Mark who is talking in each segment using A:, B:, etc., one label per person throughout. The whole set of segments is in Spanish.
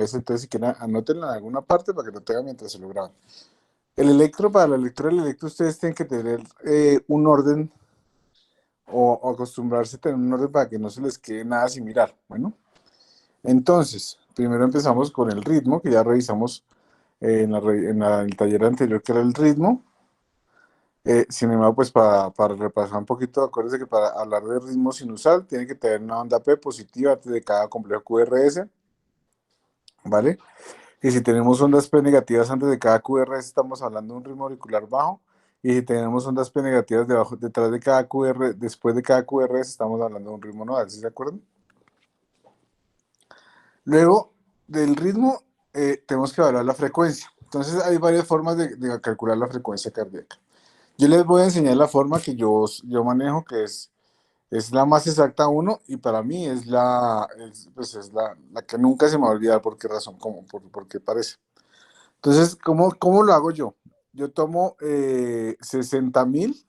A: entonces si quieren anótenlo en alguna parte para que lo tengan mientras se lo graban. El electro, para la lectura del electro, ustedes tienen que tener un orden o acostumbrarse a tener un orden para que no se les quede nada sin mirar. Bueno, entonces, primero empezamos con el ritmo, que ya revisamos en el taller anterior, que era el ritmo. Sin embargo, pues para repasar un poquito, acuérdense que para hablar de ritmo sinusal tiene que tener una onda P positiva antes de cada complejo QRS, ¿vale? Y si tenemos ondas P negativas antes de cada QRS, estamos hablando de un ritmo auricular bajo. Y si tenemos ondas P negativas detrás de cada QR, después de cada QRS, estamos hablando de un ritmo nodal, ¿sí se acuerdan? Luego del ritmo, tenemos que evaluar la frecuencia. Entonces, hay varias formas de calcular la frecuencia cardíaca. Yo les voy a enseñar la forma que yo manejo, que es la más exacta uno, y para mí pues es la que nunca se me va a olvidar. ¿Por qué razón? ¿Por qué parece? Entonces, ¿cómo lo hago yo? Yo tomo 60.000.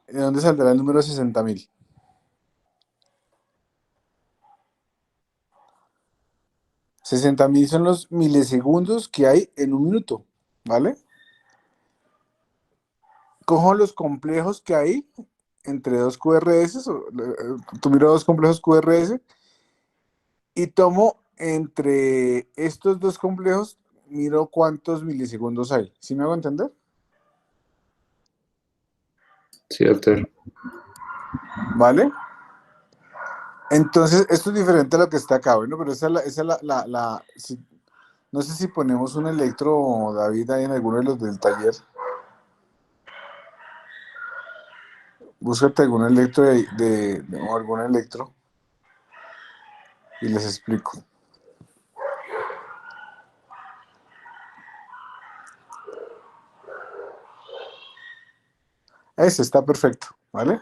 A: ¿De dónde saldrá el número 60.000? 60.000 son los milisegundos que hay en un minuto, ¿vale? Cojo los complejos que hay entre dos QRS, tú miro dos complejos QRS, y tomo entre estos dos complejos, miro cuántos milisegundos hay. ¿Sí me hago entender?
B: Cierto.
A: ¿Vale? Entonces, esto es diferente a lo que está acá, bueno, pero no sé si ponemos un electro, David, ahí en alguno de los del taller. Búscate algún electro o algún electro y les explico. Ese está perfecto, ¿vale?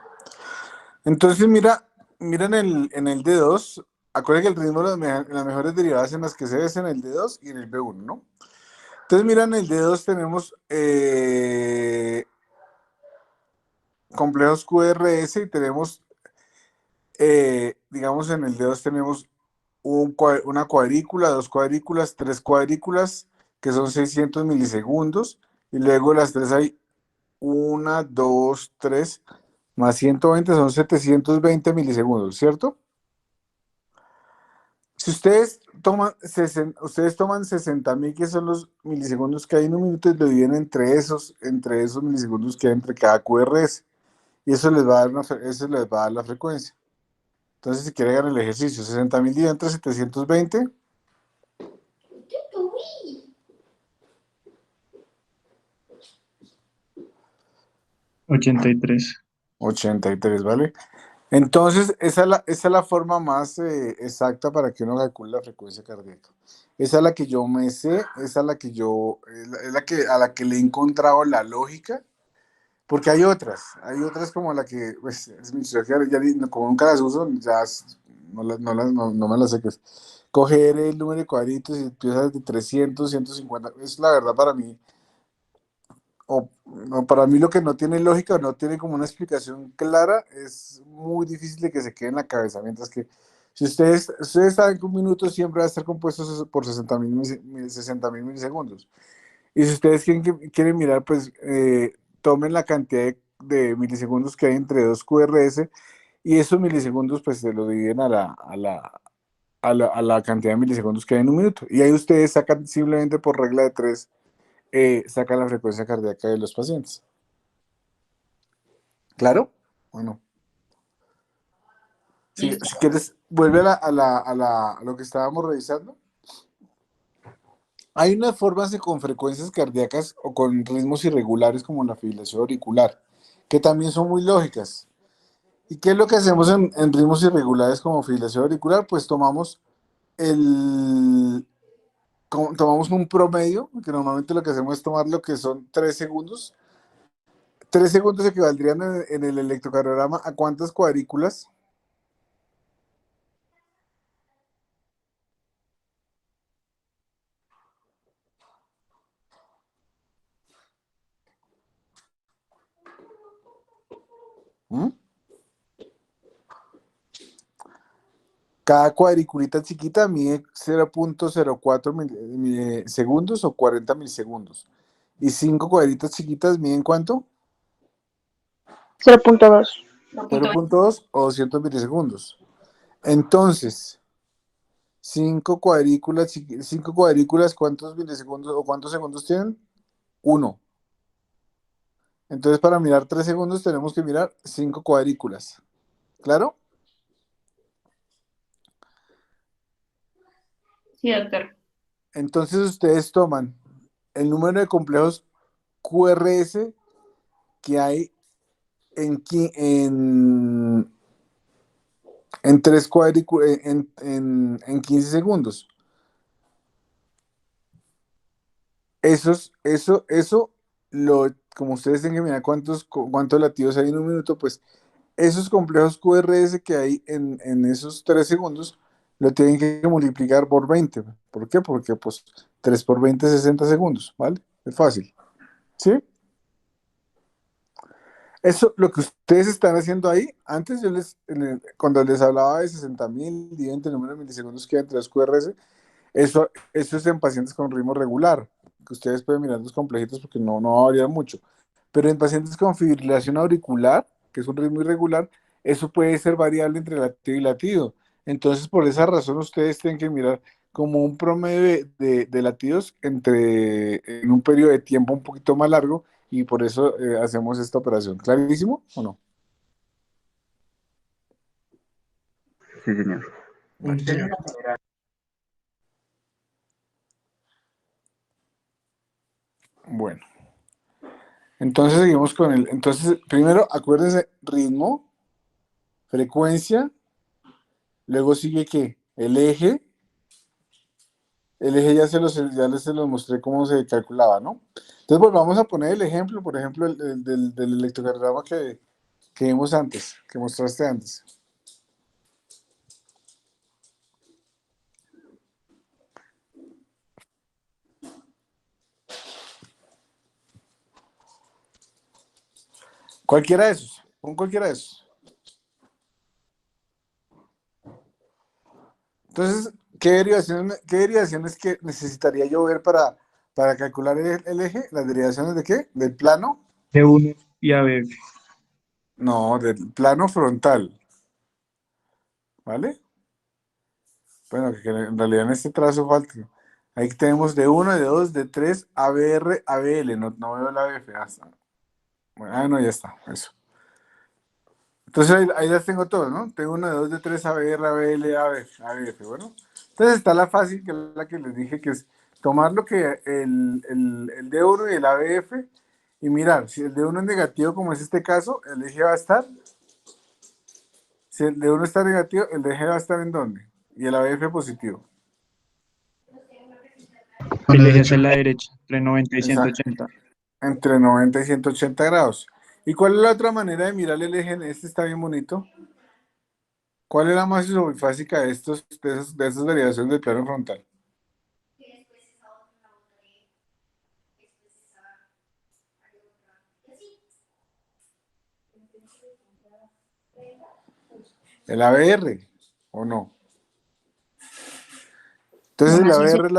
A: Entonces, mira en el D2. Acuérdense que el ritmo, las mejores derivadas en las que se ve es en el D2 y en el B1, ¿no? Entonces, mira, en el D2 tenemos complejos QRS y tenemos, digamos, en el D2 tenemos una cuadrícula, dos cuadrículas, tres cuadrículas, que son 600 milisegundos, y luego las tres hay una, dos, tres, más 120 son 720 milisegundos, ¿cierto? Si ustedes toman 60.000, que son los milisegundos que hay en un minuto, y lo dividen entre esos milisegundos que hay entre cada QRS. Y eso les va a dar eso les va a dar la frecuencia. Entonces, si quieren hagan el ejercicio, 60.000 dividido entre 720,
C: 83.
A: 83, ¿vale? Entonces, esa es la forma más exacta para que uno calcule la frecuencia cardíaca. Esa es la que yo me sé, esa es la que a la que le he encontrado la lógica, porque hay otras como la que, pues, es mi historia, como nunca las uso, ya no me las sé, que es coger el número de cuadritos y empiezas de 300, 150, es la verdad para mí. No, para mí lo que no tiene lógica o no tiene como una explicación clara es muy difícil de que se quede en la cabeza, mientras que si ustedes saben que un minuto siempre va a estar compuesto por 60.000 milisegundos. Y si ustedes quieren mirar, pues tomen la cantidad de milisegundos que hay entre dos QRS, y esos milisegundos pues se lo dividen a la cantidad de milisegundos que hay en un minuto. Y ahí ustedes sacan simplemente por regla de tres, sacan la frecuencia cardíaca de los pacientes. ¿Claro? ¿O no? Si quieres, vuelve a lo que estábamos revisando. Hay unas formas con frecuencias cardíacas o con ritmos irregulares como la fibrilación auricular, que también son muy lógicas. ¿Y qué es lo que hacemos en ritmos irregulares como fibrilación auricular? Pues el, tomamos un promedio, que normalmente lo que hacemos es tomar lo que son 3 segundos. 3 segundos equivaldrían en el electrocardiograma a ¿cuántas cuadrículas? ¿Mm? Cada cuadriculita chiquita mide 0.04 segundos o 40 milisegundos. Y 5 cuadritas chiquitas miden ¿cuánto?
B: 0.2.
A: 0.2 o 200 milisegundos. Entonces, 5 cuadrículas, ¿cuántos milisegundos o cuántos segundos tienen? 1. Entonces, para mirar 3 segundos tenemos que mirar 5 cuadrículas. ¿Claro?
C: Sí, doctor.
A: Entonces, ustedes toman el número de complejos QRS que hay en 3 cuadrículas en 15 segundos. Como ustedes tienen que mirar cuántos latidos hay en un minuto, pues esos complejos QRS que hay en esos 3 segundos lo tienen que multiplicar por 20. ¿Por qué? Porque pues 3 por 20 es 60 segundos, ¿vale? Es fácil. ¿Sí? Eso, lo que ustedes están haciendo ahí, antes cuando les hablaba de 60.000 dividido entre el número de milisegundos que hay entre los QRS, eso es en pacientes con ritmo regular, que ustedes pueden mirar los complejitos porque no va a variar mucho. Pero en pacientes con fibrilación auricular, que es un ritmo irregular, eso puede ser variable entre latido y latido. Entonces, por esa razón, ustedes tienen que mirar como un promedio de latidos en un periodo de tiempo un poquito más largo y por eso hacemos esta operación. ¿Clarísimo o no?
D: Sí, señor.
A: Vale. Bueno, entonces seguimos con el. Entonces, primero acuérdense, ritmo, frecuencia, luego sigue ¿qué? El eje ya les se los mostré cómo se calculaba, ¿no? Entonces, pues vamos a poner el ejemplo, por ejemplo, del electrocardiograma que vimos antes, que mostraste antes. Cualquiera de esos, pon cualquiera de esos. Entonces, ¿qué derivaciones que necesitaría yo ver para calcular el eje? ¿Las derivaciones de qué? ¿Del plano?
E: B1 y ABF.
A: No, del plano frontal. ¿Vale? Bueno, que en realidad en este trazo falta. Ahí tenemos de 1, de 2, de 3, ABR, ABL. No veo la ABF. Bueno, no, ya está. Eso. Entonces ahí las tengo todas, ¿no? Tengo 1, de 2, de 3, ABR, ABL, ABF. Bueno. Entonces está la fácil, que es la que les dije, que es tomar lo que el D1 y el ABF y mirar. Si el D1 es negativo, como es este caso, el eje va a estar. Si el D1 está negativo, el eje va a estar ¿en dónde? Y el ABF positivo.
E: El eje es a la derecha, entre 90 y
A: Exacto.
E: 180.
A: Entre 90 y 180 grados. ¿Y cuál es la otra manera de mirar el eje? Este está bien bonito. ¿Cuál es la más isomorfásica de esas derivaciones del plano frontal? ¿El ABR o no? Entonces el ABR es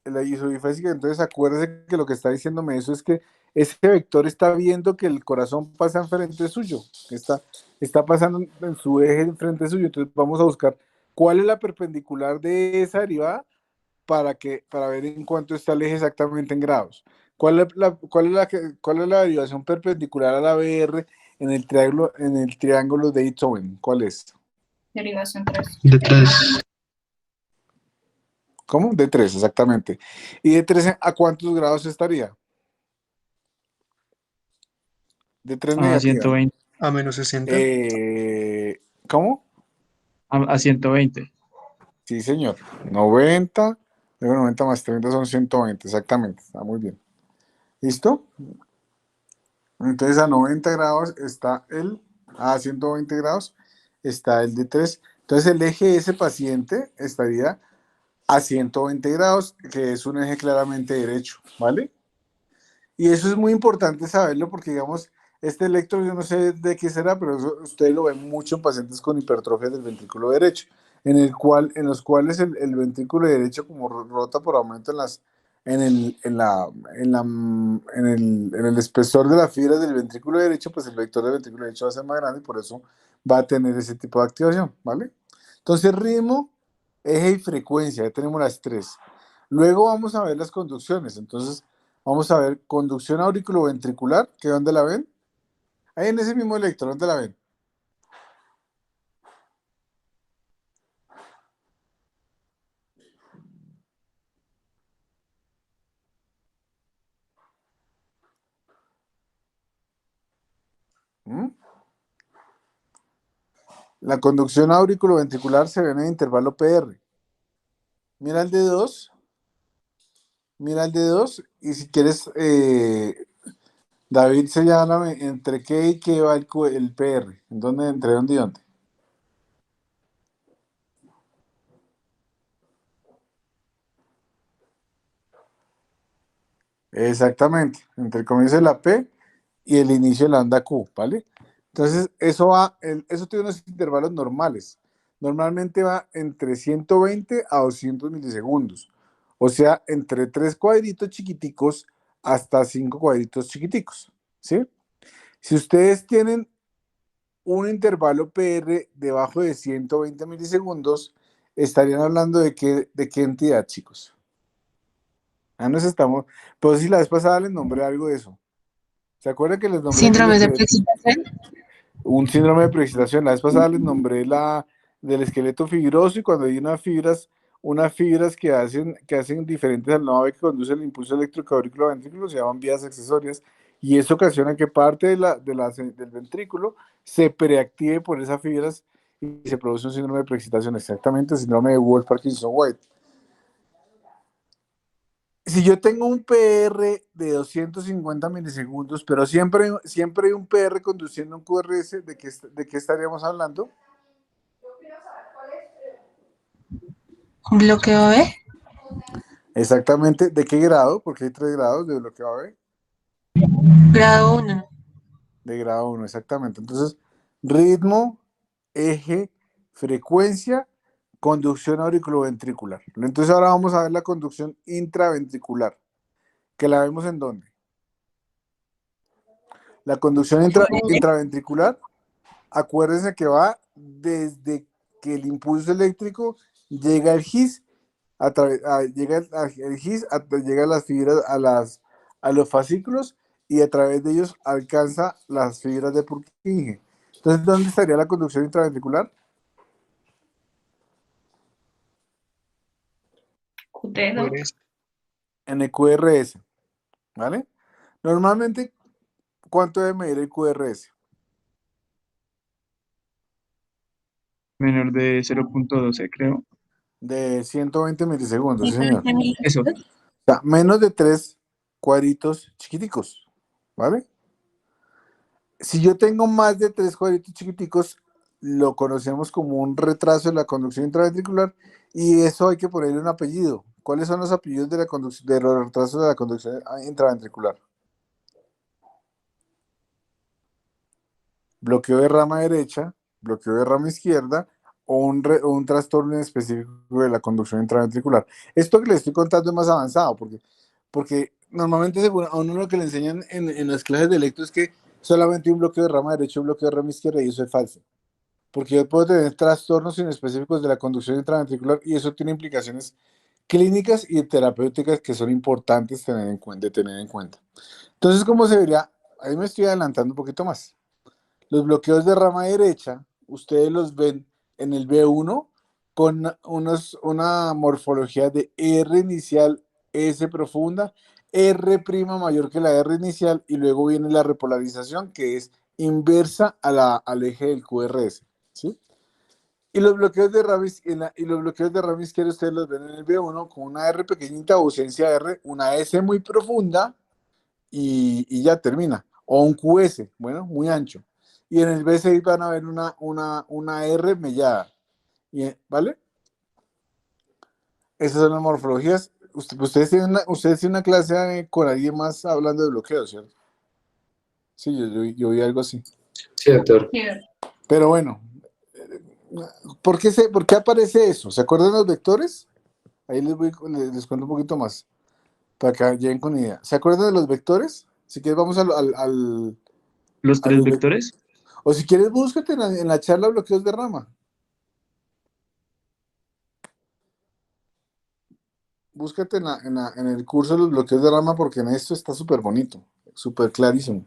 A: la isomorfásica. Entonces acuérdese que lo que está diciéndome eso es que ese vector está viendo que el corazón pasa enfrente suyo, que está pasando en su eje enfrente suyo. Entonces vamos a buscar cuál es la perpendicular de esa derivada para ver en cuánto está el eje exactamente en grados. ¿Cuál es la derivación perpendicular a la BR en el triángulo de Itzoen? ¿Cuál es?
C: Derivación 3.
E: De 3.
A: ¿Cómo? De 3, exactamente. ¿Y de 3 a cuántos grados estaría? De 3
E: A
A: negativa.
E: 120.
F: A menos 60.
A: ¿Cómo?
E: A 120.
A: Sí, señor. 90. Luego 90 más 30 son 120, exactamente. Está muy bien. ¿Listo? Entonces a 90 grados está a 120 grados está el de 3. Entonces el eje de ese paciente estaría a 120 grados, que es un eje claramente derecho, ¿vale? Y eso es muy importante saberlo porque, digamos, este electro, yo no sé de qué será, pero ustedes lo ven mucho en pacientes con hipertrofia del ventrículo derecho. en los cuales el ventrículo derecho como rota por aumento en el, en la, en el espesor de las fibras del ventrículo derecho, pues el vector del ventrículo derecho va a ser más grande y por eso va a tener ese tipo de activación, ¿vale? Entonces, ritmo, eje y frecuencia, ya tenemos las tres. Luego vamos a ver las conducciones. Entonces, vamos a ver conducción auriculoventricular, que ¿dónde la ven? Ahí en ese mismo electro, ¿dónde la ven? ¿Mm? La conducción auriculoventricular se ve en el intervalo PR. Mira el de 2, mira el de 2 y si quieres, David se llama entre qué y qué va el PR. ¿En dónde, entre dónde y dónde? Exactamente, entre el comienzo de la P y el inicio de la onda Q, ¿vale? Entonces, eso tiene unos intervalos normales. Normalmente va entre 120 a 200 milisegundos. O sea, entre 3 cuadritos chiquiticos hasta 5 cuadritos chiquiticos, ¿sí? Si ustedes tienen un intervalo PR debajo de 120 milisegundos, estarían hablando de qué entidad, chicos. Ah, nos estamos. Pues si la vez pasada les nombré algo de eso. ¿Se acuerdan que les nombré
B: Síndromes de preexcitación.
A: un síndrome de preexcitación? La vez pasada les nombré la del esqueleto fibroso y cuando hay unas fibras que hacen diferentes al nodo que conduce el impulso eléctrico auricular ventrículo, se llaman vías accesorias y eso ocasiona que parte del ventrículo se preactive por esas fibras y se produce un síndrome de preexcitación, exactamente el síndrome de Wolff-Parkinson-White. Si yo tengo un PR de 250 milisegundos, pero siempre hay un PR conduciendo un QRS, ¿de qué estaríamos hablando?
B: Bloqueo B.
A: Exactamente, ¿de qué grado? Porque hay 3 grados de bloqueo AB.
B: Grado 1.
A: De grado 1, exactamente. Entonces, ritmo, eje, frecuencia, conducción auriculoventricular. Entonces ahora vamos a ver la conducción intraventricular, que la vemos en dónde. La conducción intraventricular, acuérdense que va desde que el impulso eléctrico llega al GIS, llega al GIS, llega a las fibras, a los fascículos y a través de ellos alcanza las fibras de Purkinje. Entonces, ¿dónde estaría la conducción intraventricular?
C: QT, ¿no?
A: En el QRS, ¿vale? Normalmente, ¿cuánto debe medir el QRS?
E: Menor de 0.12, creo.
A: De 120 milisegundos, sí, señor.
E: Eso.
A: O sea, menos de 3 cuadritos chiquiticos, ¿vale? Si yo tengo más de 3 cuadritos chiquiticos, lo conocemos como un retraso de la conducción intraventricular y eso hay que ponerle un apellido. ¿Cuáles son los apellidos de los retrasos de la conducción intraventricular? Bloqueo de rama derecha, bloqueo de rama izquierda o un trastorno específico de la conducción intraventricular. Esto que les estoy contando es más avanzado porque normalmente según a uno lo que le enseñan en las clases de electro es que solamente un bloqueo de rama derecha, un bloqueo de rama izquierda y eso es falso. Porque yo puedo tener trastornos inespecíficos de la conducción intraventricular y eso tiene implicaciones clínicas y terapéuticas que son importantes de tener en cuenta. Entonces, ¿cómo se vería? Ahí me estoy adelantando un poquito más. Los bloqueos de rama derecha, ustedes los ven en el B1 con una morfología de R inicial, S profunda, R' mayor que la R inicial y luego viene la repolarización que es inversa al eje del QRS, ¿sí? Y los bloqueos de rama izquierda ustedes los ven en el B1 con una R pequeñita, ausencia de R, una S muy profunda y ya termina. O un QS, bueno, muy ancho. Y en el B6 van a ver una R mellada. ¿Vale? Esas son las morfologías. Ustedes tienen una clase con alguien más hablando de bloqueo, ¿cierto? Sí, yo vi algo así.
F: Sí, doctor.
C: Sí,
A: Pero bueno, ¿Por qué aparece eso? ¿Se acuerdan los vectores? Ahí les cuento un poquito más, para que lleguen con idea. ¿Se acuerdan de los vectores? Si quieres vamos
E: Los
A: a
E: tres
A: los
E: vectores.
A: o si quieres búscate en la charla bloqueos de rama. Búscate en el curso de los bloqueos de rama porque en esto está súper bonito, súper clarísimo.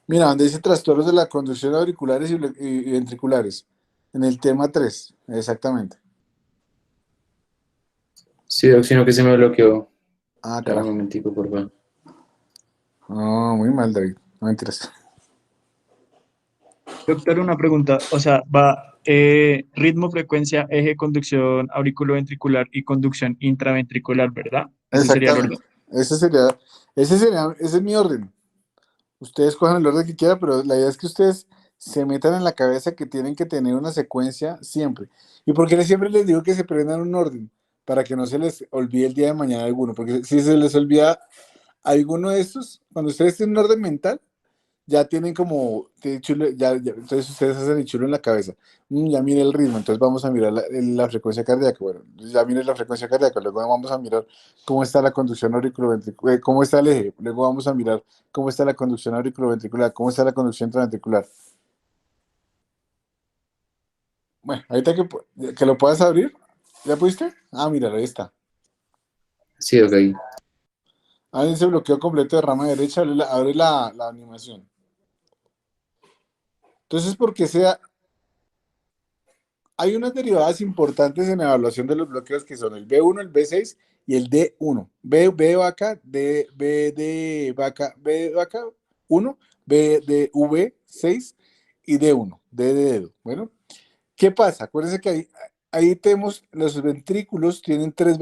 A: Mira, donde dice trastornos de la conducción auriculares y ventriculares. En el tema 3, exactamente.
F: Sí, Doc, sino que se me bloqueó.
A: Ah,
F: Dame un
A: carajo.
F: momentico, por favor.
A: No, muy mal, David. No mentiras.
E: Doctor, una pregunta. O sea, va ritmo, frecuencia, eje, conducción auriculoventricular y conducción intraventricular, ¿verdad? Ese sería el orden.
A: Exactamente. Ese es mi orden. Ustedes cojan el orden que quieran, pero la idea es que ustedes se metan en la cabeza que tienen que tener una secuencia siempre. ¿Y por qué siempre les digo que se prendan un orden? Para que no se les olvide el día de mañana alguno. Porque si se les olvida alguno de estos, cuando ustedes tienen un orden mental, ya tienen como, entonces ustedes hacen el chulo en la cabeza. Ya mire el ritmo, entonces vamos a mirar la frecuencia cardíaca. Bueno, ya mire la frecuencia cardíaca, luego vamos a mirar cómo está la conducción auriculoventricular, cómo está el eje, luego vamos a mirar cómo está la conducción auriculoventricular, cómo está la conducción intraventricular. Bueno, ahorita que lo puedas abrir, ¿ya pudiste? Ah, mira, ahí está.
F: Sí, Doc, ahí.
A: Ahí ese bloqueo completo de rama derecha, abre la animación. Entonces, porque sea hay unas derivadas importantes en la evaluación de los bloqueos que son el B1, el B6 y el D1. B de vaca, B de vaca, B de vaca 1, B de V6 y D1, D de dedo. Bueno, ¿qué pasa? Acuérdense que ahí tenemos, los ventrículos tienen tres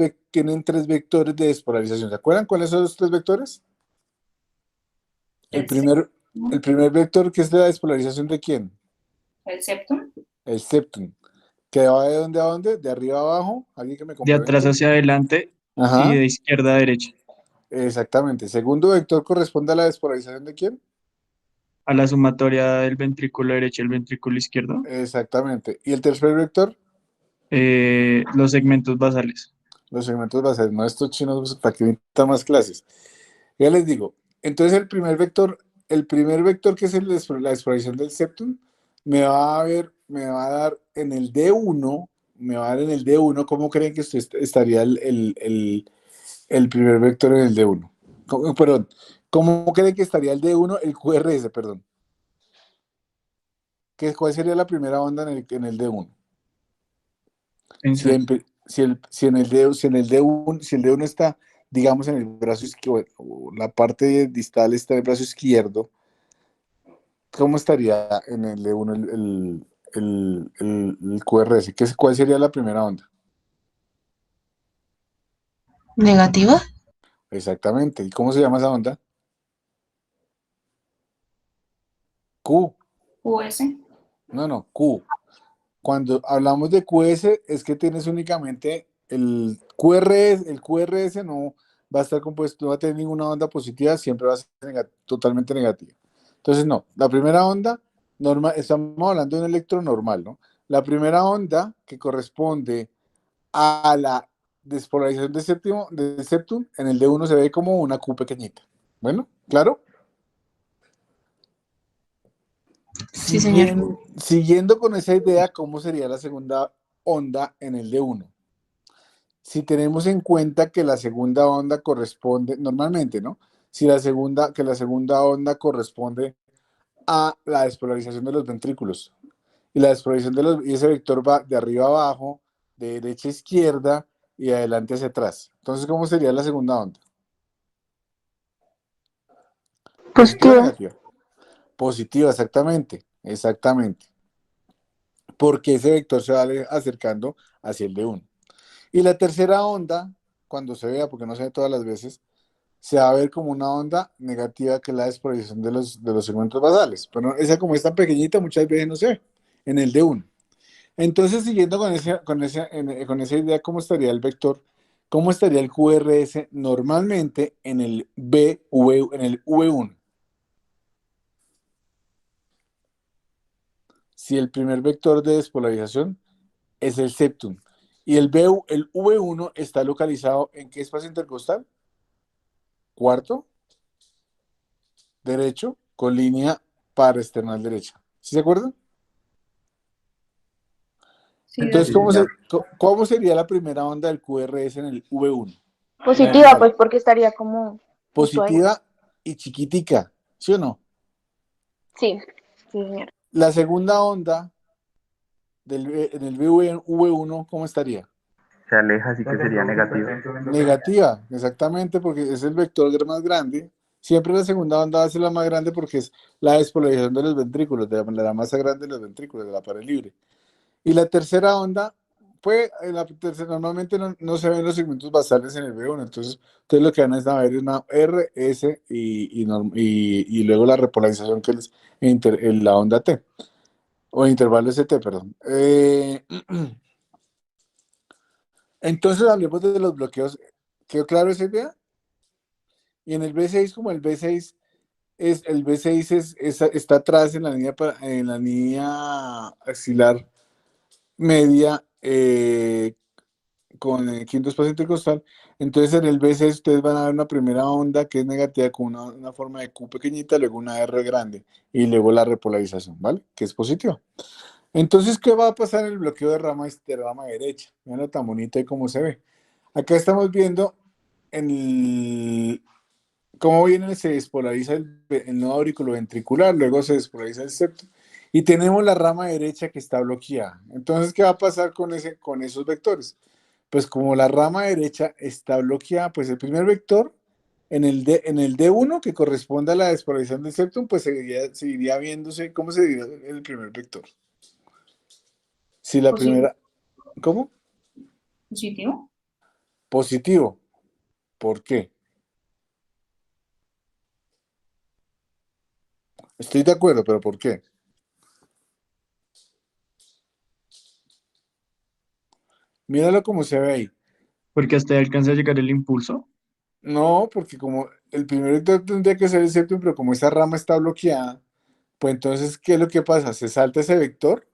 A: vectores de despolarización. ¿Se acuerdan cuáles son los tres vectores? El
C: El
A: primer,
C: septum.
A: el primer vector que es de la despolarización de ¿quién?
C: El septum.
A: El septum. ¿Que va de dónde a dónde? De arriba a abajo. ¿Alguien que me
E: De atrás
A: complemente?
E: hacia adelante y
A: Ajá,
E: de izquierda a derecha.
A: exactamente. Segundo vector corresponde a la despolarización de quién?
E: A la sumatoria del ventrículo derecho y el ventrículo izquierdo.
A: Exactamente. Y el tercer vector,
E: Los segmentos basales.
A: los segmentos basales. No, estos chinos pues, para que necesitan más clases. Ya les digo. Entonces el primer vector que es la despolarización del septum, me va a dar en el D1, me va a dar en el D1, ¿cómo creen que usted estaría el primer vector en el D1? Perdón, ¿cómo creen que estaría el D1, el QRS, perdón? ¿Cuál sería la primera onda en el D1? Si
E: Pensar.
A: en, si en el D, si el D1 está, digamos, en el brazo izquierdo, o la parte distal está en el brazo izquierdo, ¿cómo estaría en el D1 el QRS? ¿Cuál sería la primera onda?
B: ¿Negativa?
A: Exactamente. ¿Y cómo se llama esa onda? Q.
C: US.
A: No, Q. Cuando hablamos de QS es que tienes únicamente el QRS no va a estar compuesto, no va a tener ninguna onda positiva, siempre va a ser totalmente negativa. Entonces, no, la primera onda normal, estamos hablando de un electro normal, ¿no? La primera onda que corresponde a la despolarización del septum, en el D1 se ve como una Q pequeñita. Bueno, ¿claro?
B: Sí, señor.
A: Siguiendo con esa idea, ¿cómo sería la segunda onda en el D1? Si tenemos en cuenta que la segunda onda corresponde, normalmente, ¿no? Que la segunda onda corresponde a la despolarización de los ventrículos. Y la despolarización y ese vector va de arriba a abajo, de derecha a izquierda y de adelante hacia atrás. Entonces, ¿cómo sería la segunda onda? ¿Positiva o
B: Positiva.
A: negativa? Positiva, exactamente. Exactamente. Porque ese vector se va acercando hacia el D1. Y la tercera onda, cuando se vea, porque no se ve todas las veces, se va a ver como una onda negativa que es la despolarización de los segmentos basales. Pero esa como es tan pequeñita, muchas veces no se ve en el D1. Entonces, siguiendo con esa idea, ¿cómo estaría el vector? ¿Cómo estaría el QRS normalmente en el en el V1? Si el primer vector de despolarización es el septum y el V1 está localizado ¿en qué espacio intercostal? Cuarto, derecho, con línea paraesternal derecha. ¿Sí se acuerdan?
C: Sí,
A: Entonces,
C: doctor.
A: ¿cómo sería la primera onda del QRS en el V1?
G: Positiva,
A: Normal,
G: pues porque estaría como justo ahí.
A: positiva y chiquitica, ¿sí o no?
G: Sí, sí, señor.
A: La segunda onda en el V1, ¿cómo estaría?
D: Se aleja, así que sería negativo.
A: Negativa, exactamente, porque es el vector más grande. Siempre la segunda onda va a ser la más grande porque es la despolarización de los ventrículos, de la masa grande de los ventrículos, de la pared libre. Y la tercera onda, pues normalmente no se ven los segmentos basales en el V1, entonces ustedes lo que van a ver es una R, S y luego la repolarización que es en la onda T, o intervalo ST, perdón. Entonces hablemos de los bloqueos. ¿Quedó claro esa idea? Y en el B6, como el B6 está atrás en la línea axilar media con el quinto espacio intercostal, entonces en el B6 ustedes van a ver una primera onda que es negativa con una forma de Q pequeñita, luego una R grande y luego la repolarización, ¿vale? Que es positiva. Entonces, ¿qué va a pasar en el bloqueo de rama derecha? Miren tan bonito y cómo se ve. Acá estamos viendo cómo viene, se despolariza el nodo auriculoventricular, luego se despolariza el septo y tenemos la rama derecha que está bloqueada. Entonces, ¿qué va a pasar con esos vectores? Pues como la rama derecha está bloqueada, pues el primer vector en el D1 que corresponde a la despolarización del septum, pues seguiría viéndose, ¿cómo se diría el primer vector? Si la primera, ¿cómo?
C: Positivo.
A: Positivo. ¿Por qué? Estoy de acuerdo, pero ¿por qué? Míralo como se ve ahí.
E: Porque hasta ahí alcanza a llegar el impulso.
A: No, porque como el primer vector tendría que ser el septum, pero como esa rama está bloqueada, pues entonces, ¿qué es lo que pasa? Se salta ese vector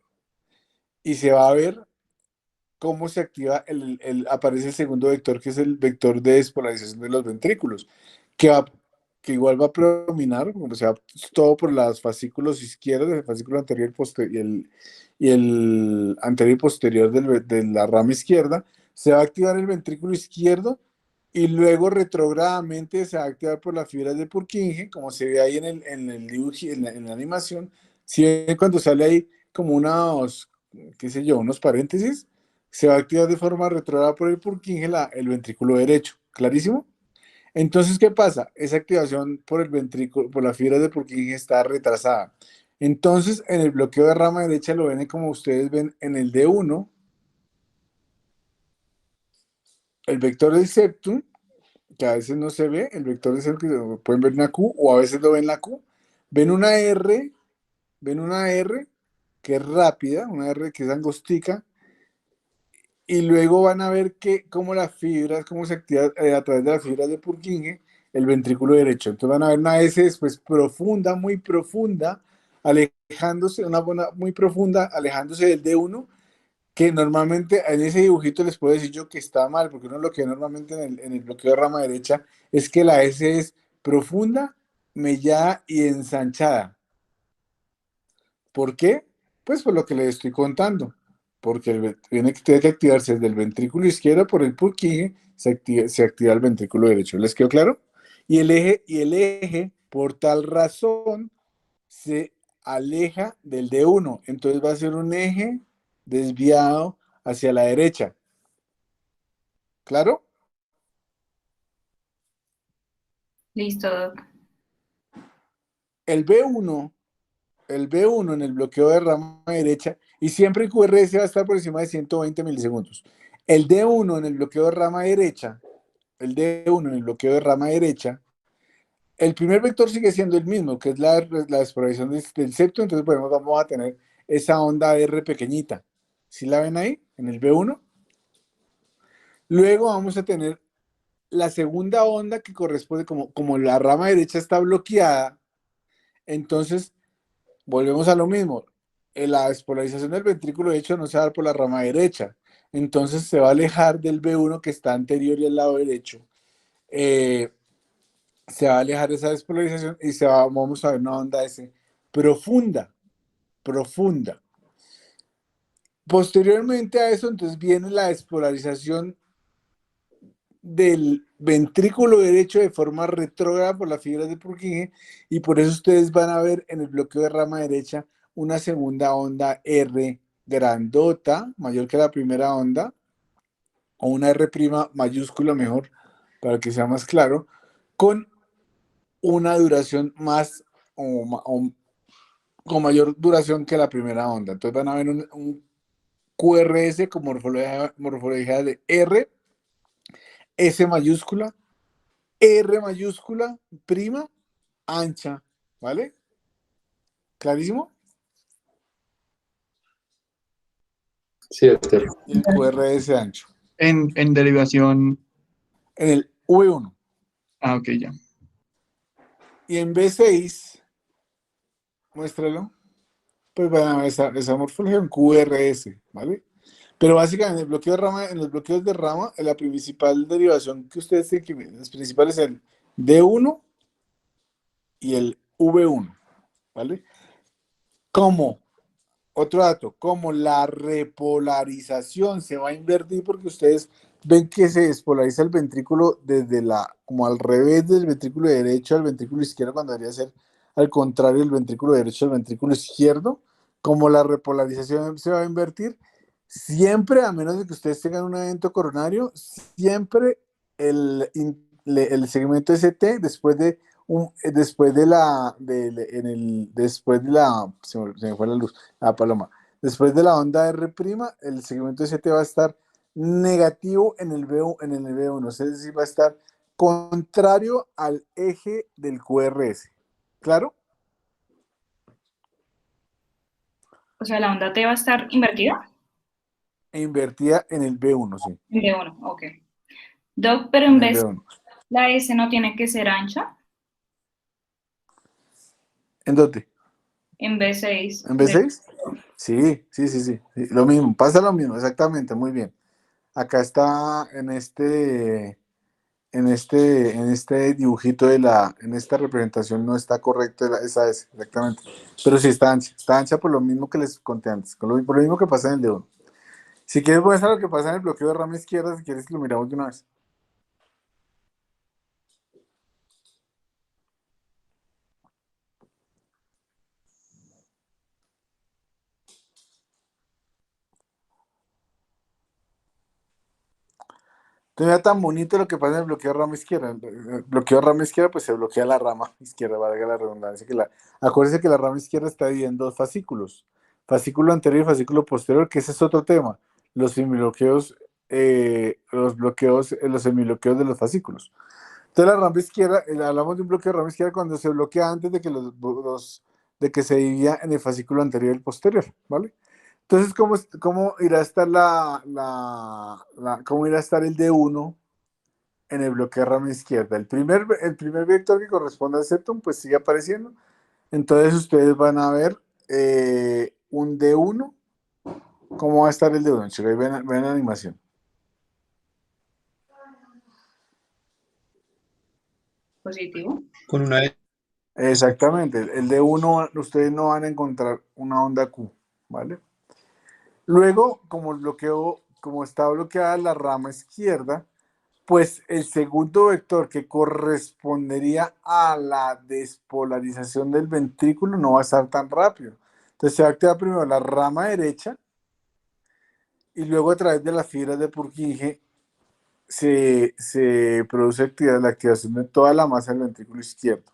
A: y se va a ver cómo se activa, aparece el segundo vector, que es el vector de despolarización de los ventrículos, que, va, que igual va a predominar, o sea, todo por los fascículos izquierdos, el fascículo anterior y el anterior y posterior de la rama izquierda, se va a activar el ventrículo izquierdo y luego retrogradamente se va a activar por las fibras de Purkinje, como se ve ahí en el dibujo, en la animación. Si ven cuando sale ahí como unos, qué sé yo, unos paréntesis, se va a activar de forma retrógrada por el Purkinje el ventrículo derecho. ¿Clarísimo? Entonces, ¿qué pasa? Esa activación por el ventrículo, por la fibra de Purkinje está retrasada. Entonces, en el bloqueo de rama derecha lo ven como ustedes ven en el D1, el vector del septum, que a veces no se ve, el vector del septum, que pueden ver una Q, o a veces lo ven la Q, ven una R que es rápida, una R que es angostica, y luego van a ver cómo las fibras, cómo se activa a través de las fibras de Purkinje el ventrículo derecho. Entonces van a ver una S después profunda, muy profunda, alejándose, muy profunda, alejándose del D1, que normalmente en ese dibujito les puedo decir yo que está mal, porque uno lo que ve normalmente en el bloqueo de rama derecha es que la S es profunda, mellada y ensanchada. ¿Por qué? Pues por lo que les estoy contando. Porque tiene que activarse desde el ventrículo izquierdo por el Purkinje, se activa el ventrículo derecho. ¿Les quedó claro? Y el eje, por tal razón, se aleja del D1. Entonces va a ser un eje desviado hacia la derecha. ¿Claro?
C: Listo, doc.
A: El B1 en el bloqueo de rama derecha, y siempre el QRS va a estar por encima de 120 milisegundos. El D1 en el bloqueo de rama derecha, el D1 en el bloqueo de rama derecha, el primer vector sigue siendo el mismo, que es la despolarización del septo, entonces vamos a tener esa onda R pequeñita. ¿Sí la ven ahí, en el B1? Luego vamos a tener la segunda onda que corresponde, como la rama derecha está bloqueada, entonces volvemos a lo mismo. La despolarización del ventrículo derecho no se va a dar por la rama derecha, entonces se va a alejar del B1 que está anterior y al lado derecho. Se va a alejar esa despolarización y vamos a ver una onda S profunda. Posteriormente a eso, entonces viene la despolarización del ventrículo derecho de forma retrógrada por las fibras de Purkinje, y por eso ustedes van a ver en el bloqueo de rama derecha una segunda onda R grandota, mayor que la primera onda, o una R' mayúscula mejor, para que sea más claro, con una duración más con mayor duración que la primera onda. Entonces van a ver un QRS con morfología de R, S mayúscula, R mayúscula, prima, ancha, ¿vale? ¿Clarísimo?
F: Sí, doctor.
A: Y el QRS ancho.
E: En derivación.
A: En el V1.
E: Ah, ok, ya.
A: Y en B6, muéstralo, pues van a ver esa morfología en QRS, ¿vale? Pero básicamente en los bloqueos de rama, la principal derivación que ustedes tienen que ver, las principales es el D1 y el V1, ¿vale? Otro dato, como la repolarización se va a invertir porque ustedes ven que se despolariza el ventrículo como al revés del ventrículo derecho al ventrículo izquierdo, cuando debería ser al contrario del ventrículo derecho al ventrículo izquierdo. Como la repolarización se va a invertir, siempre, a menos de que ustedes tengan un evento coronario, siempre el segmento ST se me fue la luz, paloma, después de la onda R', el segmento ST va a estar negativo en el B1, es decir, va a estar contrario al eje del QRS. ¿Claro?
C: O sea, la onda T va a estar invertida.
A: E invertida en el B1, sí.
C: En B1, ok. Doc, pero en
A: En el
C: vez
A: B1.
C: la S no tiene que ser ancha.
A: ¿En dónde?
C: En B6.
A: ¿En B6? Sí. Lo mismo, pasa lo mismo, exactamente, muy bien. Acá está en este dibujito en esta representación no está correcto esa S, exactamente. Pero sí está ancha por lo mismo que les conté antes, por lo mismo que pasa en el D1. Si quieres, voy a hacer lo que pasa en el bloqueo de rama izquierda, si quieres lo miramos de una vez. Entonces, era tan bonito lo que pasa en el bloqueo de rama izquierda. El bloqueo de rama izquierda, pues se bloquea la rama izquierda, valga la redundancia. Acuérdense que la rama izquierda está dividida en dos fascículos: fascículo anterior y fascículo posterior, que ese es otro tema. Los semibloqueos, los semibloqueos de los fascículos. Entonces, la rama izquierda, hablamos de un bloqueo de rama izquierda cuando se bloquea antes de que de que se dividía en el fascículo anterior y el posterior, ¿vale? Entonces, ¿cómo irá a estar cómo irá a estar el D1 en el bloqueo de rama izquierda? El primer vector que corresponde al septum, pues sigue apareciendo. Entonces, ustedes van a ver un D1. ¿Cómo va a estar el D1, chicos? Ven la animación.
C: Positivo.
H: Con una E.
A: Exactamente. El D1, ustedes no van a encontrar una onda Q, ¿vale? Luego, como está bloqueada la rama izquierda, pues el segundo vector que correspondería a la despolarización del ventrículo no va a estar tan rápido. Entonces se va a activar primero la rama derecha y luego a través de las fibras de Purkinje se produce la activación de toda la masa del ventrículo izquierdo.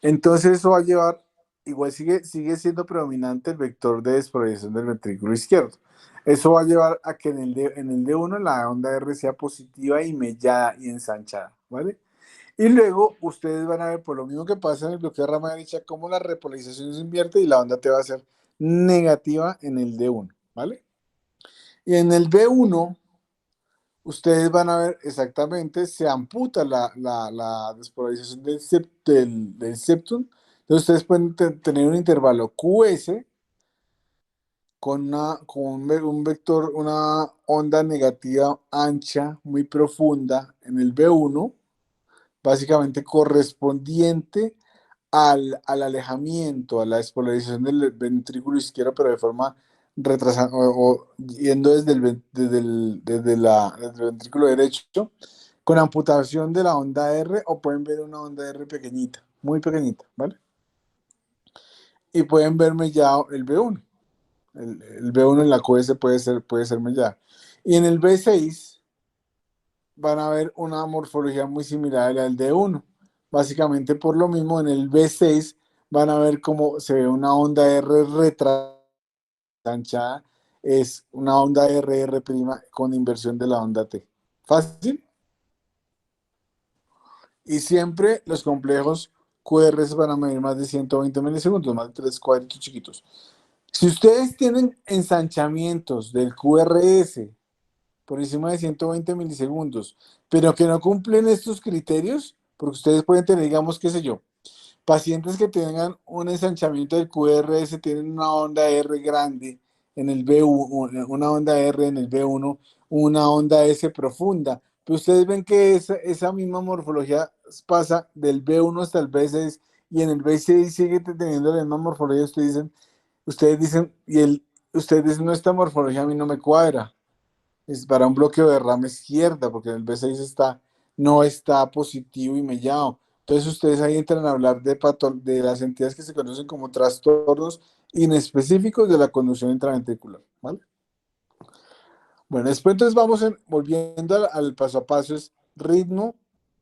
A: Entonces eso va a llevar, igual sigue siendo predominante el vector de despolarización del ventrículo izquierdo. Eso va a llevar a que en el D1 la onda R sea positiva y mellada y ensanchada, ¿vale? Y luego ustedes van a ver, por lo mismo que pasa en el bloqueo de rama derecha, cómo la repolarización se invierte y la onda T va a ser negativa en el D1, ¿vale? Y en el B1 ustedes van a ver exactamente, se amputa la despolarización del septum. Entonces ustedes pueden tener un intervalo QS con un vector, una onda negativa ancha, muy profunda en el B1, básicamente correspondiente al alejamiento, a la despolarización del ventrículo izquierdo, pero de forma retrasada o yendo desde el ventrículo derecho, con amputación de la onda R, o pueden ver una onda R pequeñita, muy pequeñita, ¿vale? Y pueden ver mellado el B1. El B1 en la QS puede ser mellado. Y en el B6 van a ver una morfología muy similar a la del D1. Básicamente por lo mismo, en el B6 van a ver cómo se ve una onda R retranslanchada, es una onda RR' con inversión de la onda T. ¿Fácil? Y siempre los complejos QRS van a medir más de 120 milisegundos, más de 3 cuadritos chiquitos. Si ustedes tienen ensanchamientos del QRS por encima de 120 milisegundos, pero que no cumplen estos criterios, porque ustedes pueden tener, digamos, qué sé yo, pacientes que tengan un ensanchamiento del QRS, tienen una onda R grande en el B1, una onda R en el B1, una onda S profunda, pero ustedes ven que esa misma morfología pasa del B1 hasta el B6, y en el B6 sigue teniendo la misma morfología. Ustedes dicen, no, esta morfología a mí no me cuadra. Es para un bloqueo de rama izquierda, porque en el B6 no está positivo y mellado. Entonces ustedes ahí entran a hablar de las entidades que se conocen como trastornos inespecíficos de la conducción intraventricular, ¿vale? Bueno, después entonces volviendo al paso a paso, es ritmo,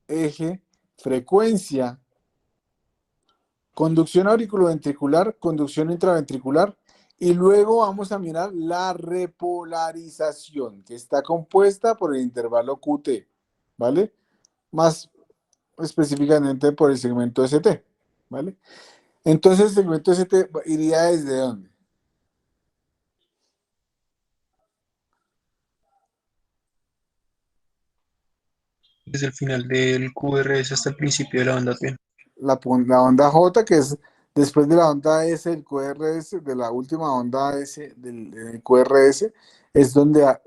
A: eje, frecuencia, conducción auriculoventricular, conducción intraventricular, y luego vamos a mirar la repolarización, que está compuesta por el intervalo QT, ¿vale? Más específicamente por el segmento ST, ¿vale? Entonces el segmento ST iría ¿desde dónde?
H: Desde el final del QRS hasta el principio de la onda T.
A: La onda J, que es después de la onda S del QRS, de la última onda S del QRS, es donde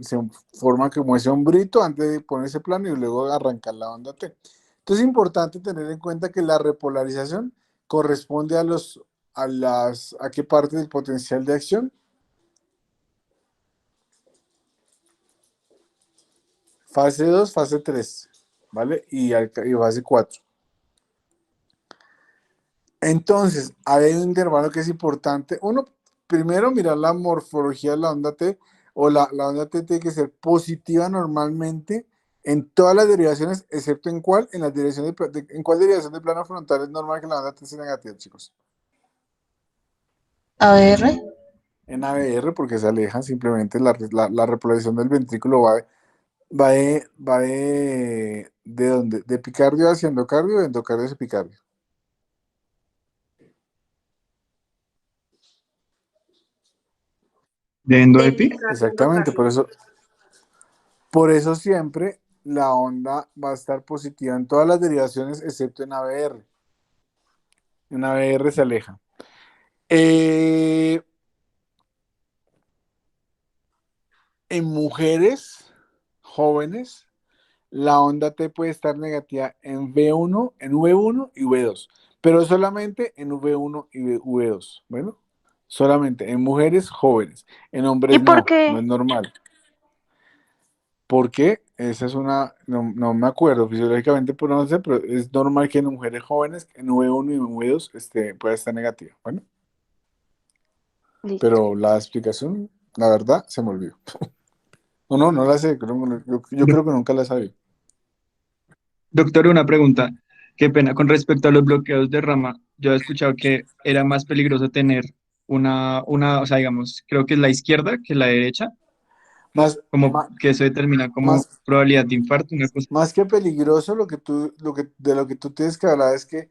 A: se forma como ese hombrito antes de ponerse plano y luego arrancar la onda T. Entonces es importante tener en cuenta que la repolarización corresponde ¿a qué parte del potencial de acción? Fase 2, fase 3, ¿vale? Y fase 4. Entonces, hay un intervalo que es importante. Uno, primero mirar la morfología de la onda T, o la onda T tiene que ser positiva normalmente en todas las derivaciones, excepto en cuál derivación de plano frontal es normal que la onda T sea negativa, chicos.
B: AR.
A: En ABR, porque se alejan simplemente la repolarización del ventrículo ¿de dónde? De epicardio hacia endocardio, de endocardio hacia epicardio.
E: ¿De endoepi?
A: Exactamente, por eso siempre la onda va a estar positiva en todas las derivaciones, excepto en ABR. En ABR se aleja. En mujeres jóvenes, la onda T puede estar negativa en V1, en V1 y V2, pero solamente en V1 y V2. Bueno, solamente en mujeres jóvenes. En
G: ¿Y
A: hombres
G: por
A: no
G: qué?
A: es normal. ¿Por qué? Esa es no me acuerdo fisiológicamente, pero no sé, pero es normal que en mujeres jóvenes, en V1 y en V2, pueda estar negativa. Bueno,
G: Listo.
A: pero la explicación, la verdad, se me olvidó. No la sé, yo creo que nunca la sabía.
E: Doctor, una pregunta. Qué pena. Con respecto a los bloqueos de rama, yo he escuchado que era más peligroso tener o sea, digamos, creo que es la izquierda que la derecha,
A: Más,
E: como
A: más,
E: que eso determina como
A: más,
E: probabilidad de infarto, una cosa.
A: más que peligroso, de lo que tú tienes que hablar es que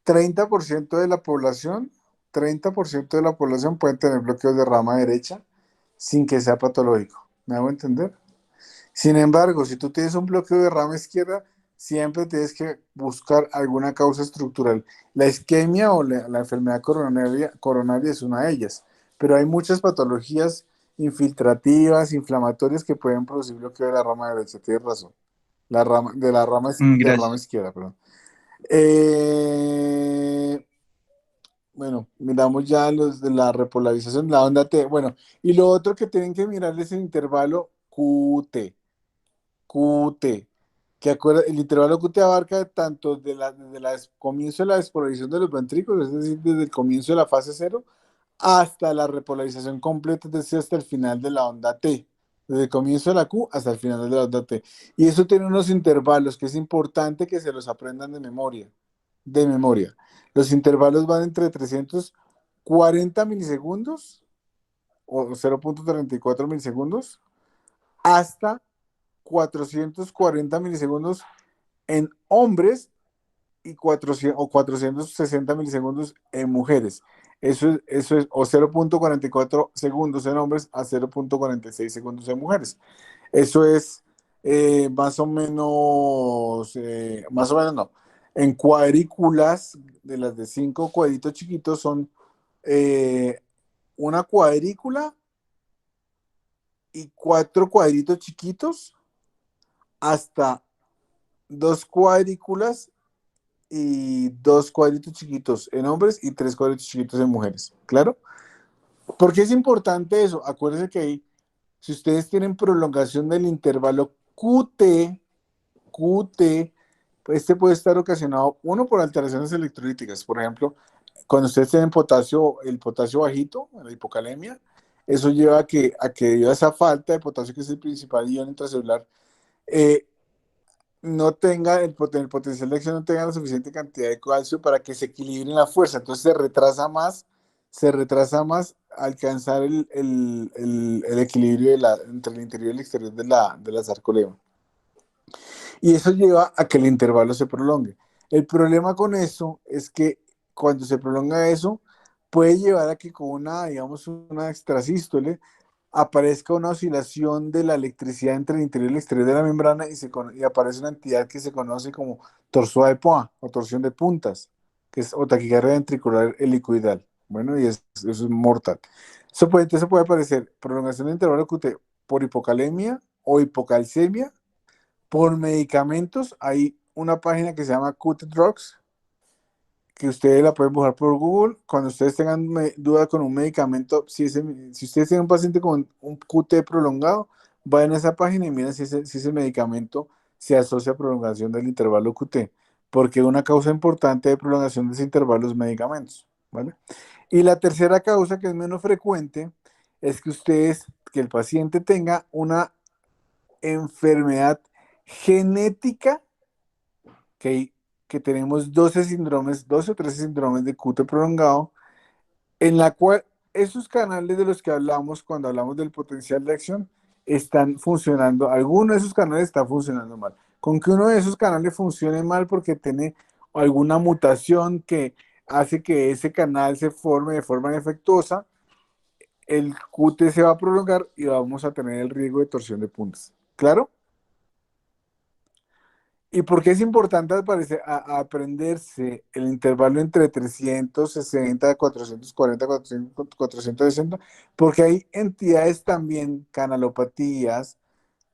A: 30% de la población, 30% de la población pueden tener bloqueos de rama derecha sin que sea patológico. ¿Me hago entender? Sin embargo, si tú tienes un bloqueo de rama izquierda, siempre tienes que buscar alguna causa estructural. La isquemia o la enfermedad coronaria es una de ellas, pero hay muchas patologías infiltrativas, inflamatorias que pueden producir bloqueo de la rama derecha. Tienes razón. De la rama
E: Gracias.
A: izquierda, perdón. Eh, bueno, miramos ya los de la repolarización, la onda T. Bueno, y lo otro que tienen que mirar es el intervalo QT. QT, el intervalo QT abarca tanto desde el comienzo de la despolarización de los ventrículos, es decir, desde el comienzo de la fase cero, hasta la repolarización completa, es decir, hasta el final de la onda T. Desde el comienzo de la Q hasta el final de la onda T. Y eso tiene unos intervalos que es importante que se los aprendan de memoria. De memoria. Los intervalos van entre 340 milisegundos o 0.34 milisegundos hasta 440 milisegundos en hombres y 460 milisegundos en mujeres. Eso es o 0.44 segundos en hombres a 0.46 segundos en mujeres. Eso es más o menos no. En cuadrículas, de las de 5 cuadritos chiquitos, son una cuadrícula y 4 cuadritos chiquitos hasta 2 cuadrículas y 2 cuadritos chiquitos en hombres y 3 cuadritos chiquitos en mujeres. ¿Claro? ¿Por qué es importante eso? Acuérdense que ahí, si ustedes tienen prolongación del intervalo QT, pues este puede estar ocasionado, uno, por alteraciones electrolíticas. Por ejemplo, cuando ustedes tienen el potasio bajito, la hipocalemia, eso lleva a que debido a esa falta de potasio, que es el principal ion intracelular, eh, no tenga el potencial de acción, no tenga la suficiente cantidad de calcio para que se equilibre la fuerza. Entonces se retrasa más alcanzar el equilibrio entre el interior y el exterior de la sarcolema. Y eso lleva a que el intervalo se prolongue. El problema con eso es que cuando se prolonga eso, puede llevar a que con digamos, una extrasístole, aparezca una oscilación de la electricidad entre el interior y el exterior de la membrana y aparece una entidad que se conoce como torsua de Poix o torsión de puntas, o taquicardia ventricular helicoidal. Bueno, y eso es mortal. Entonces puede aparecer prolongación de intervalo QT por hipocalemia o hipocalcemia, por medicamentos. Hay una página que se llama QT Drugs, que ustedes la pueden buscar por Google. Cuando ustedes tengan duda con un medicamento, si ustedes tienen un paciente con un QT prolongado, vayan a esa página y miren si ese medicamento se asocia a prolongación del intervalo QT, porque una causa importante de prolongación de ese intervalo es medicamentos, ¿vale? Y la tercera causa, que es menos frecuente, es que el paciente tenga una enfermedad genética, que tenemos 12 o 13 síndromes de QT prolongado, en la cual esos canales de los que hablamos cuando hablamos del potencial de acción están funcionando, alguno de esos canales está funcionando mal. Con que uno de esos canales funcione mal porque tiene alguna mutación que hace que ese canal se forme de forma defectuosa, el QT se va a prolongar y vamos a tener el riesgo de torsión de puntas. ¿Claro? ¿Y por qué es importante aprenderse el intervalo entre 360, 440, 460? Porque hay entidades también, canalopatías,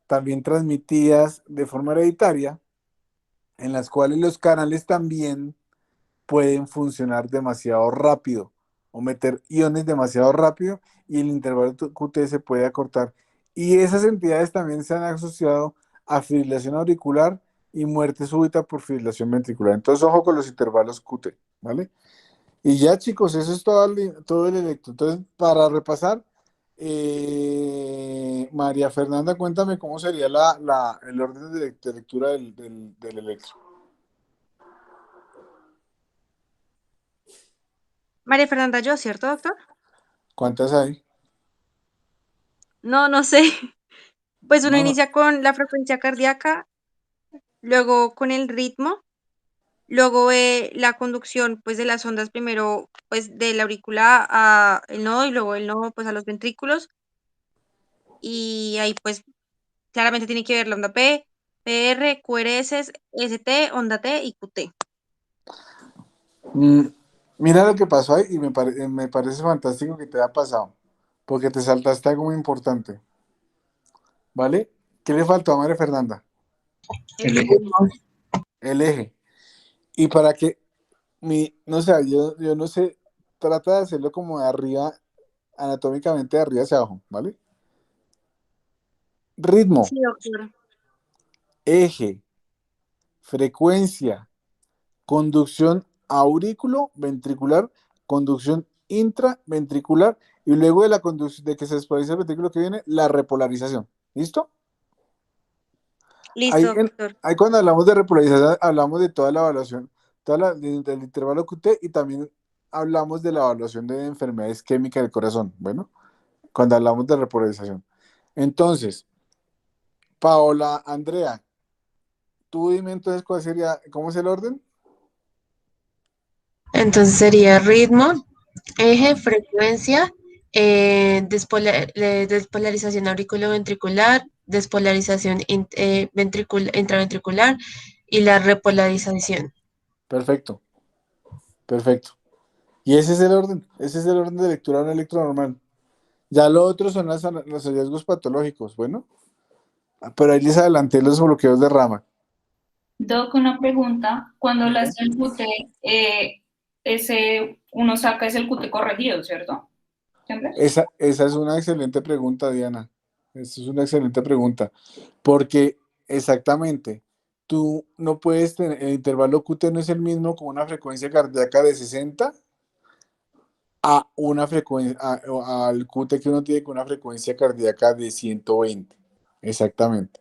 A: también transmitidas de forma hereditaria, en las cuales los canales también pueden funcionar demasiado rápido o meter iones demasiado rápido y el intervalo QT se puede acortar. Y esas entidades también se han asociado a fibrilación auricular y muerte súbita por fibrilación ventricular. Entonces, ojo con los intervalos QT, ¿vale? Y ya, chicos, eso es todo el electro. Entonces, para repasar, María Fernanda, cuéntame cómo sería el orden de lectura del electro.
I: María Fernanda, yo, ¿cierto, doctor?
A: ¿Cuántas hay?
I: No, no sé. Pues uno
A: No, no.
I: inicia con la frecuencia cardíaca, luego con el ritmo, luego la conducción pues de las ondas primero pues de la aurícula a el nodo y luego el nodo pues a los ventrículos y ahí pues claramente tiene que ver la onda P, PR, QRS, ST, onda T y QT.
A: Mm, Mira lo que pasó ahí y me parece fantástico que te haya pasado, porque te saltaste algo muy importante, ¿vale? ¿Qué le faltó a María Fernanda?
E: El eje.
A: El eje. Y para que no sé, yo no sé, trata de hacerlo como de arriba, anatómicamente de arriba hacia abajo, ¿vale? Ritmo,
I: Sí, doctor.
A: eje, frecuencia, conducción aurículo-ventricular, conducción intraventricular y luego de la conducción de que se despolariza el ventrículo que viene, la repolarización. ¿Listo?
I: Listo,
A: Ahí,
I: doctor.
A: ahí cuando hablamos de repolarización, hablamos de toda la evaluación, del intervalo QT y también hablamos de la evaluación de enfermedad isquémica del corazón. Bueno, cuando hablamos de repolarización. Entonces, Paola, Andrea, tú dime entonces cuál sería, ¿cómo es el orden?
B: Entonces sería ritmo, eje, frecuencia, despolarización auriculoventricular, despolarización intraventricular y la repolarización.
A: Perfecto, perfecto. Y ese es el orden de lectura de un electro normal. Ya lo otro son los hallazgos patológicos, bueno, pero ahí les adelanté los bloqueos de rama.
C: Doc, una pregunta. Cuando le hace el QT, uno saca es el QT corregido, ¿cierto? ¿Siempre?
A: Esa es una excelente pregunta, Diana. Esa es una excelente pregunta. Porque exactamente, tú no puedes tener, el intervalo QT no es el mismo con una frecuencia cardíaca de 60 a una frecuencia, al QT que uno tiene con una frecuencia cardíaca de 120. Exactamente.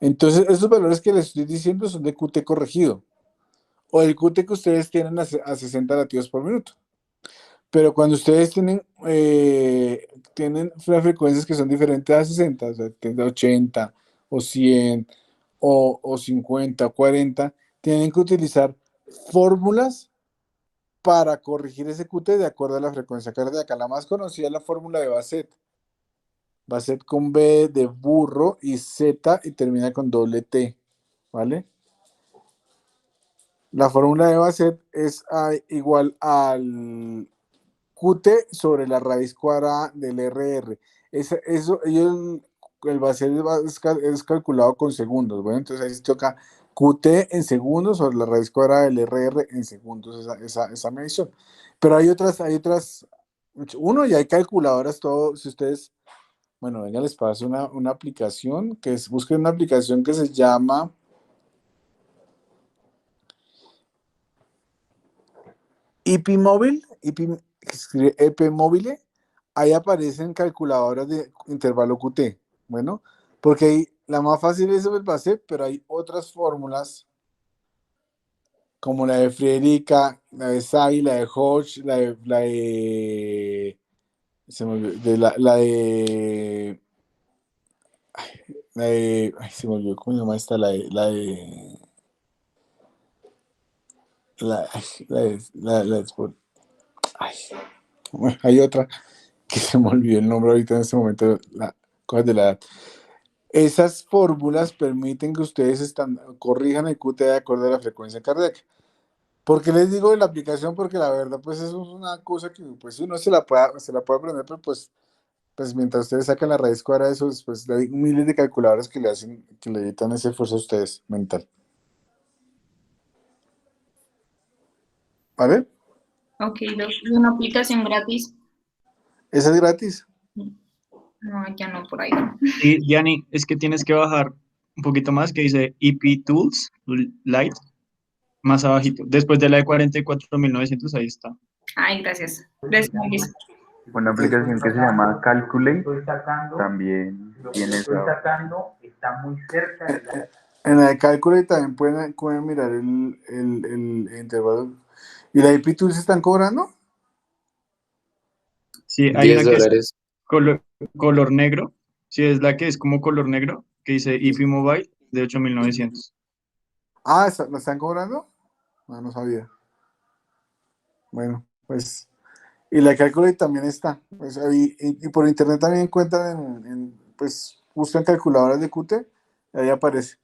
A: Entonces, esos valores que les estoy diciendo son de QT corregido o el QT que ustedes tienen a 60 latidos por minuto. Pero cuando ustedes tienen frecuencias que son diferentes a 60, o sea, 80 o 100 o 50 o 40, tienen que utilizar fórmulas para corregir ese QT de acuerdo a la frecuencia cardíaca. La más conocida es la fórmula de Bassett. Bassett con B de burro y Z y termina con doble T, ¿vale? La fórmula de Bassett es igual al QT sobre la raíz cuadrada del RR. El Bassett es calculado con segundos. Bueno, entonces ahí se toca QT en segundos sobre la raíz cuadrada del RR en segundos, esa medición. Pero uno, y hay calculadoras, todo, si ustedes, bueno, venga, les paso una aplicación, busquen una aplicación que se llama IP Móvil, EP Móvil, ahí aparecen calculadoras de intervalo QT. Bueno, porque ahí la más fácil es el Bassett, pero hay otras fórmulas como la de Friedrica, la de Say, la de Hodge, se me olvidó, ay, se me olvidó cómo se llama esta, la, ay, bueno, hay otra que se me olvidó el nombre ahorita en este momento, cosas de la edad. Esas fórmulas permiten que ustedes corrijan el QT de acuerdo a la frecuencia cardíaca. ¿Por qué les digo de la aplicación? Porque la verdad, pues eso es una cosa que pues uno se la puede aprender, pero pues mientras ustedes sacan la raíz cuadrada de eso, pues hay miles de calculadoras que le editan ese esfuerzo a ustedes mental. ¿Vale?
C: Ok, Doc. ¿Y una aplicación gratis?
A: Esa es gratis.
C: No, ya no, por ahí no.
E: Y Yanni, es que tienes que bajar un poquito más, que dice EP Tools Lite, más abajito. Después de la de 44.900, ahí está.
C: Ay, gracias. Gracias, Luis.
D: Una aplicación que se llama Calculate también tiene esa.
A: En la de cálculo y también pueden mirar el intervalo. ¿Y la IP Tools se están cobrando?
E: Sí, hay una que es
F: $10.
E: color negro. Sí, es la que es como color negro, que dice EP Mobile de 8.900.
A: Ah, ¿la están cobrando? No sabía. Bueno, pues. Y la Calculate también está. Pues, y por internet también encuentran pues, buscan calculadoras de QT, ahí aparece.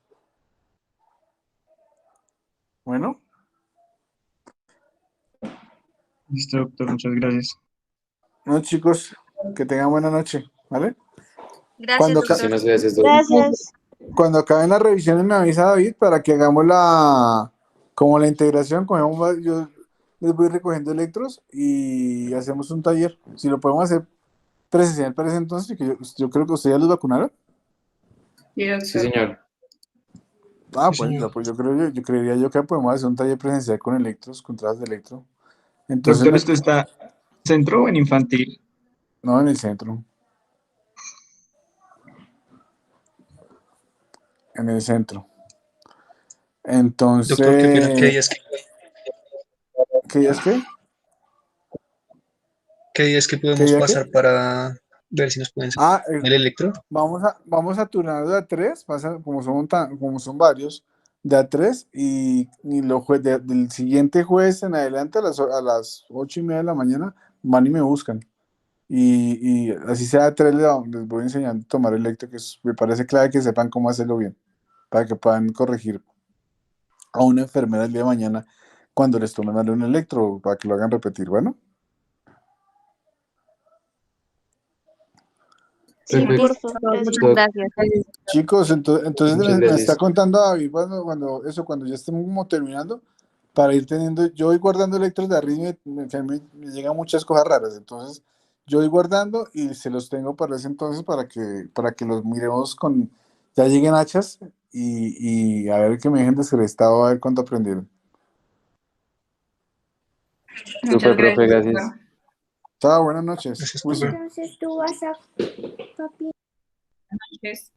A: Bueno,
E: Listo, doctor, muchas gracias.
A: no, chicos, que tengan buena noche, ¿vale?
I: Gracias,
A: Cuando,
I: doctor.
F: Muchísimas gracias, doctor.
G: Gracias.
A: cuando acaben las revisiones me avisa David para que hagamos como la integración, yo les voy recogiendo electros y hacemos un taller. Si lo podemos hacer presencial para ese entonces, que yo creo que ustedes ya los vacunaron.
C: Sí, doctor.
F: Sí, señor.
A: Ah,
H: Sí,
A: pues,
H: señor.
A: pues yo creería yo que podemos hacer un taller presencial con electros, con trazas de electro. Entonces,
E: Doctor, ¿usted está en centro o en infantil?
A: no en el centro. En el centro.
H: Doctor, qué pena,
A: Entonces, ¿qué días qué?
H: ¿qué días que
A: ¿Qué
H: podemos
A: día qué?
H: pasar para ver si nos pueden sacar
A: Ah,
H: el electro?
A: vamos a turnar de a tres, como son varios, de a tres, y del siguiente jueves en adelante a las 8:30 de la mañana van y me buscan. Y así sea de tres, les voy enseñando a tomar electro, me parece clave que sepan cómo hacerlo bien, para que puedan corregir a una enfermera el día de mañana cuando les tomen darle un electro, para que lo hagan repetir. Bueno,
I: Sí,
F: Perfecto.
I: listo. Gracias.
F: Doc,
I: Gracias.
A: chicos, entonces
F: muchas
A: me está
F: gracias.
A: contando David cuando ya estemos como terminando, para ir teniendo, yo voy guardando electros de arritmia, que me llegan muchas cosas raras, entonces yo voy guardando y se los tengo para ese entonces para que los miremos ya lleguen hachas y a ver que me dejen descrestado a ver cuánto aprendieron.
C: Muchas
F: Súper, profe,
C: gracias,
F: gracias.
C: doctor.
A: Chao, buenas noches.
H: Gracias,
A: Juicio.
H: profe.
G: Entonces tú vas a... papi,
C: Buenas noches.